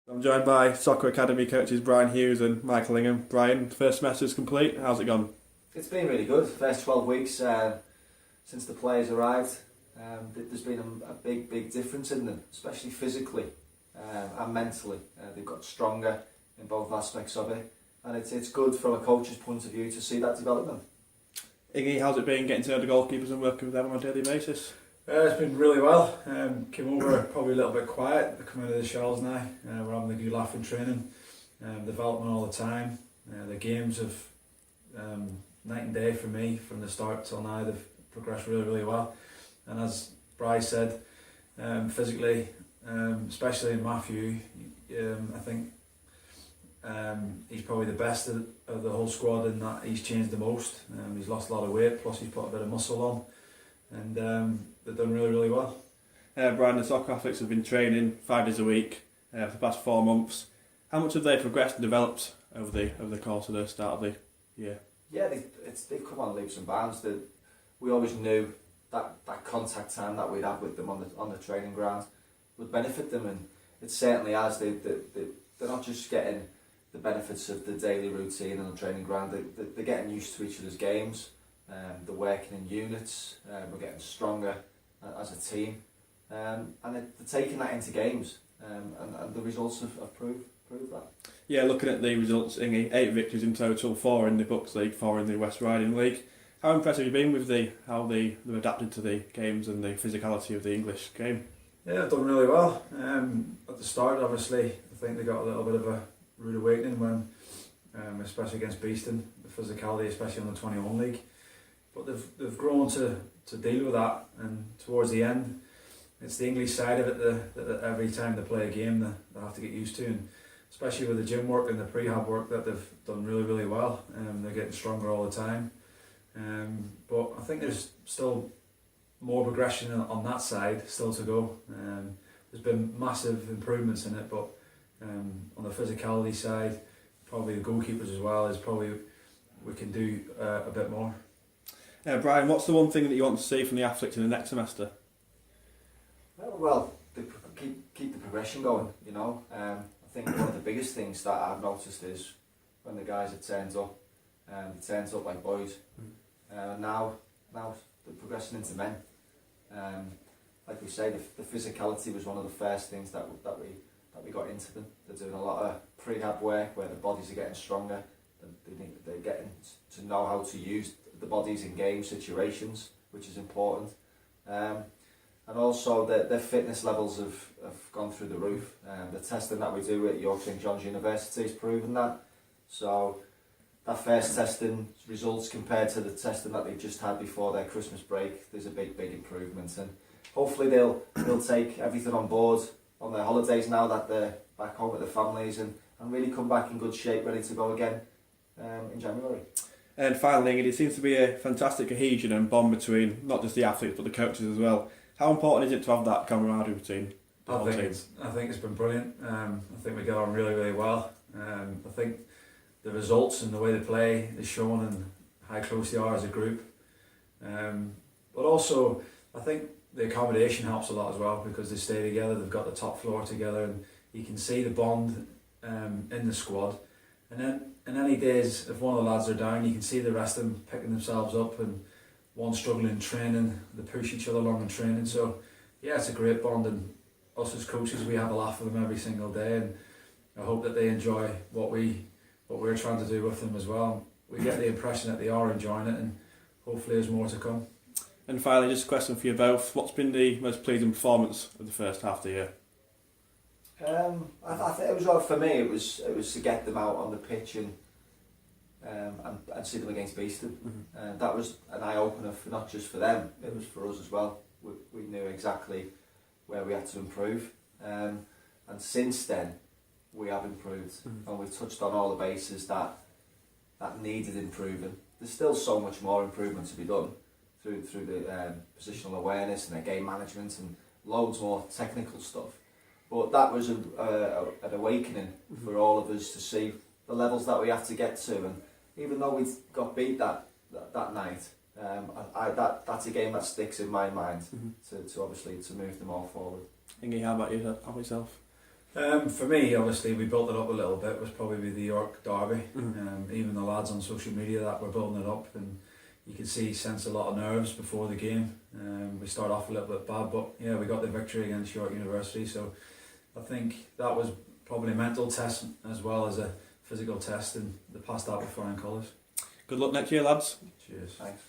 I'm joined by Soccer Academy coaches Bryan Hughes and Michael Ingham. Bryan, first semester's complete. How's it gone? It's been really good. First 12 weeks since the players arrived, there's been a big difference in them, especially physically and mentally. They've got stronger in both aspects of it, and it's good from a coach's point of view to see that development. Ingy, how's it been getting to know the goalkeepers and working with them on a daily basis? It's been really well. Came over probably a little bit quiet, coming out of the shells now. We're having a good laugh in training, development all the time. The games have night and day for me from the start till now. They've progressed really well. And as Bryan said, physically, especially in Matthew, I think he's probably the best of the whole squad in that he's changed the most. He's lost a lot of weight, plus he's put a bit of muscle on. And they've done really well. Bryan, the soccer athletes have been training 5 days a week for the past 4 months. How much have they progressed and developed over the course of the start of the year? Yeah, they've come on leaps and bounds. We always knew that contact time that we'd have with them on the training ground would benefit them, and it certainly has. They're not just getting the benefits of the daily routine on the training ground. They're getting used to each other's games. They're working in units. We're getting stronger as a team, and they're taking that into games, and the results have proved that. Yeah, looking at the results, Ingy, 8 victories in total, 4 in the Bucks League, 4 in the West Riding League. How impressed have you been with how they've adapted to the games and the physicality of the English game? Yeah, they've done really well. At the start, obviously, I think they got a little bit of a rude awakening when, especially against Beeston, the physicality, especially on the 21 league. But they've grown to deal with that, and towards the end, it's the English side of it that every time they play a game they have to get used to, and especially with the gym work and the prehab work that they've done really well. They're getting stronger all the time. But I think there's still more progression on that side still to go. There's been massive improvements in it, but on the physicality side, probably the goalkeepers as well, is probably we can do a bit more. Bryan, what's the one thing that you want to see from the athletes in the next semester? Well, keep the progression going. I think one of the biggest things that I've noticed is when the guys have turned up, they turned up like boys. Now they're progressing into men. Like we say, the physicality was one of the first things that we got into them. They're doing a lot of prehab work where the bodies are getting stronger. They're getting to know how to use the bodies in game situations, which is important. And also their fitness levels have gone through the roof. The testing that we do at York St John's University has proven that. So that first testing results compared to the testing that they just had before their Christmas break, there's a big improvement, and hopefully they'll take everything on board on their holidays now that they're back home with their families, and really come back in good shape, ready to go again in January. And finally, it seems to be a fantastic cohesion and bond between not just the athletes but the coaches as well. How important is it to have that camaraderie between the whole team? I think it's been brilliant. I think we get on really well. I think the results and the way they play is shown, and how close they are as a group. But also, I think the accommodation helps a lot as well, because they stay together. They've got the top floor together, and you can see the bond in the squad. And then in any days, if one of the lads are down, you can see the rest of them picking themselves up, and one struggling in training, they push each other along in training. So yeah, it's a great bond, and us as coaches, we have a laugh with them every single day, and I hope that they enjoy what we're trying to do with them as well. We get the impression that they are enjoying it, and hopefully there's more to come. And finally, just a question for you both. What's been the most pleasing performance of the first half of the year? I think it was, for me, it was to get them out on the pitch and see them against Beeston. Mm-hmm. That was an eye-opener, not just for them, it was for us as well. We knew exactly where we had to improve, and since then we have improved. Mm-hmm. And we've touched on all the bases that needed improving. There's still so much more improvement to be done through the positional awareness and the game management and loads more technical stuff. But that was an awakening for all of us to see the levels that we have to get to. And even though we got beat that night, that's a game that sticks in my mind to obviously to move them all forward. Ingy, how about yourself? For me, obviously, we built it up a little bit. It was probably the York derby. Mhm. Even the lads on social media that were building it up, and you could sense a lot of nerves before the game. We started off a little bit bad, but yeah, we got the victory against York University. So I think that was probably a mental test as well as a physical test, and they passed that with flying colours. Good luck next year, lads. Cheers. Thanks.